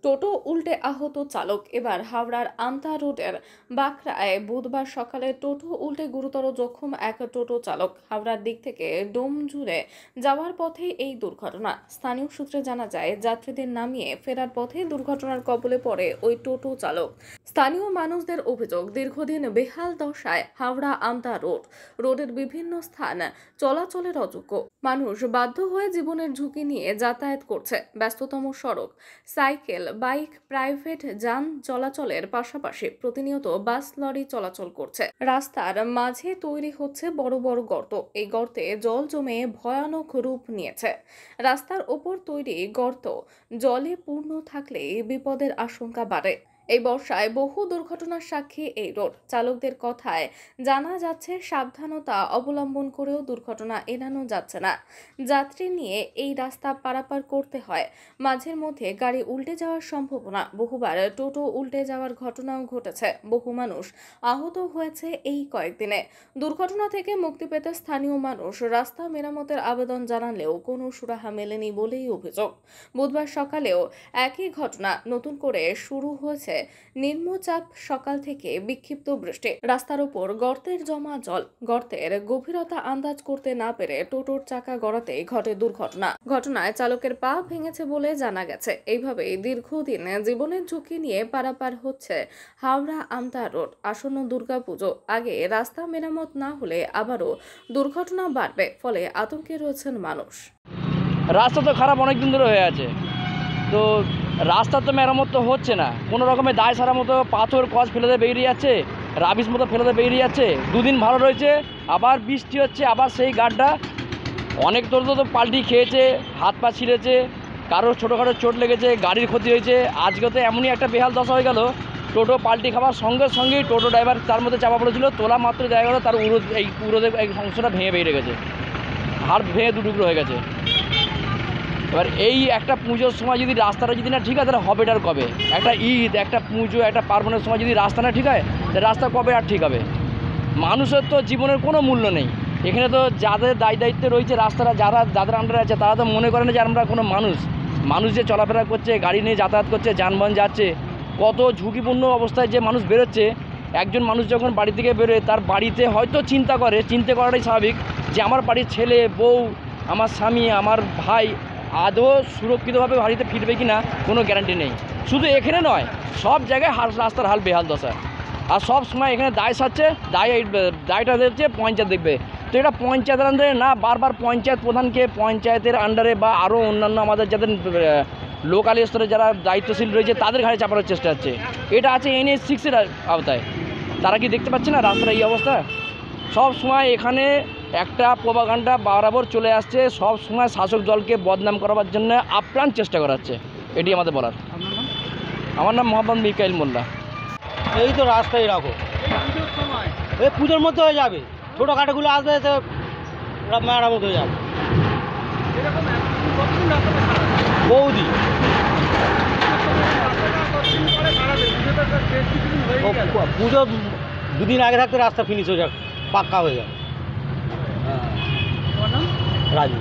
টোটো উল্টে আহত চালক। এবার হাওড়ার আমতা রোডের বাঁকড়ায় বুধবার সকালে টোটো উল্টে গুরুতর জখম এক টোটো চালক। হাওড়ার দিক থেকে ডোমজুড়ে যাওয়ার পথে এই দুর্ঘটনা। স্থানীয় সূত্রে জানা যায়, যাত্রীদের নামিয়ে ফেরার পথে দুর্ঘটনার কবলে পড়ে ওই টোটো চালক। স্থানীয় মানুষদের অভিযোগ, দীর্ঘদিন বেহাল দশায় হাওড়া আমতা রোডের বিভিন্ন স্থান চলাচলের অযোগ্য। মানুষ বাধ্য হয়ে জীবনের ঝুঁকি নিয়ে যাতায়াত করছে। ব্যস্ততম সড়ক, সাইকেল, বাইক, প্রাইভেট যান চলাচলের পাশাপাশি প্রতিনিয়ত বাস, লরি চলাচল করছে। রাস্তার মাঝে তৈরি হচ্ছে বড় বড় গর্ত। এই গর্তে জল জমে ভয়ানক রূপ নিয়েছে। রাস্তার ওপর তৈরি গর্ত জলে পূর্ণ থাকলে বিপদের আশঙ্কা বাড়ে। এই বর্ষায় বহু দুর্ঘটনার সাক্ষী এই রোড। চালকদের কথায় জানা যাচ্ছে, সাবধানতা অবলম্বন করেও দুর্ঘটনা এড়ানো যাচ্ছে না। যাত্রী নিয়ে এই রাস্তা পারাপার করতে হয়। মাঝের মধ্যে গাড়ি উল্টে যাওয়ার সম্ভাবনা। বহুবার টোটো উল্টে যাওয়ার ঘটনাও ঘটেছে। বহু মানুষ আহত হয়েছে এই কয়েকদিনে। দুর্ঘটনা থেকে মুক্তি পেতে স্থানীয় মানুষ রাস্তা মেরামতের আবেদন জানালেও কোনো সুরাহা মেলেনি বলেই অভিযোগ। বুধবার সকালেও একই ঘটনা। নতুন করে শুরু হয়েছে নিম্নচাপ। সকাল থেকে বিক্ষিপ্ত বৃষ্টি। রাস্তার উপর গর্তের জমা জল। গর্তের গভীরতা আন্দাজ করতে না পেরে টোটোর চাকা গড়াতেই ঘটে দুর্ঘটনা। ঘটনায় চালকের পা ভেঙেছে বলে জানা গেছে। এইভাবেই দীর্ঘদিন জীবনের ঝুঁকি নিয়ে পারাপার হচ্ছে হাওড়া আমতা রোড। আসন্ন দুর্গাপুজো আগে রাস্তা মেরামত না হলে আবারও দুর্ঘটনা বাড়বে। ফলে আতঙ্কে রয়েছেন মানুষ। রাস্তা তো খারাপ অনেক দিন ধরে হয়ে আছে, তো রাস্তা তো মেরামত তো হচ্ছে না। কোনো রকমের দায় সারা মতো পাথর কচ ফেলে বেরিয়ে যাচ্ছে, রাবিশ মতো ফেলে বেরিয়ে যাচ্ছে। দুদিন ভালো রয়েছে, আবার বৃষ্টি হচ্ছে, আবার সেই গাড্ডা। অনেক টোটো তো পাল্টি খেয়েছে, হাত পা ছিঁড়েছে, কারোর ছোটোখাটো চোট লেগেছে, গাড়ির ক্ষতি হয়েছে। আজকে তো এমনই একটা বেহাল দশা হয়ে গেল, টোটো পাল্টি খাওয়ার সঙ্গে সঙ্গেই টোটো ড্রাইভার তার মধ্যে চাপা পড়েছিল। তোলা মাত্র জায়গা হলো তার পুরোদের এই অংশটা ভেঙে বেরিয়ে গেছে, হাড় ভেঙে দুটুকরো হয়ে গেছে। এবার এই একটা পুজোর সময় যদি রাস্তাটা যদি না ঠিক হয়, তাহলে হবেটার কবে? একটা ঈদ, একটা পুজো, একটা পার্বণের সময় যদি রাস্তা না ঠিক হয়, তাহলে রাস্তা কবে আর ঠিক হবে? মানুষের তো জীবনের কোনো মূল্য নেই। এখানে তো যাদের দায়িত্বে রয়েছে রাস্তাটা, যাদের আন্ডারে আছে, তারা তো মনে করে না যে আমরা কোনো মানুষ যে চলাফেরা করছে, গাড়ি নিয়ে যাতায়াত করছে, যানবাহন যাচ্ছে, কত ঝুঁকিপূর্ণ অবস্থায় যে মানুষ বেরোচ্ছে। একজন মানুষ যখন বাড়ি থেকে বেরোয়, তার বাড়িতে হয়তো চিন্তা করাটাই স্বাভাবিক যে আমার বাড়ির ছেলে, বউ, আমার স্বামী, আমার ভাই আদৌ সুরক্ষিতভাবে বাড়িতে ফিরবে কি না কোনো গ্যারান্টি নেই। শুধু এখানে নয়, সব জায়গায় রাস্তার হাল বেহাল দশা। আর সব সময় এখানে দায় সারছে, দায়টা দিচ্ছে পঞ্চায়েত দেখবে। তো এটা পঞ্চায়েতের আন্ডারে না, বারবার পঞ্চায়েত প্রধানকে পঞ্চায়েতের আন্ডারে বা আরও অন্যান্য আমাদের যাদের লোকাল স্তরে যারা দায়িত্বশীল রয়েছে তাদের ঘাড়ে চাপানোর চেষ্টা হচ্ছে। এটা আছে NH 6-এর আওতায়। তারা কি দেখতে পাচ্ছে না রাস্তার এই অবস্থা? সব সময় এখানে একটা প্রোপাগান্ডা বরাবর চলে আসছে, সব সময় শাসক দলকে বদনাম করাবার জন্য আপ্রাণ চেষ্টা করাচ্ছে। এটি আমাদের বলার। আমার নাম মোহাম্মদ মিকাইল মোল্লা। এই তো রাস্তায় রাখো, এই পুজোর মধ্যে হয়ে যাবে, ছোটোখাটোগুলো আসবে, তো মেরামত হয়ে যাবে। বৌদি পুজো দুদিন আগে থাকতে রাস্তা ফিনিশ হয়ে যাবে, পাক্কা হয়ে যাবে। রাজু।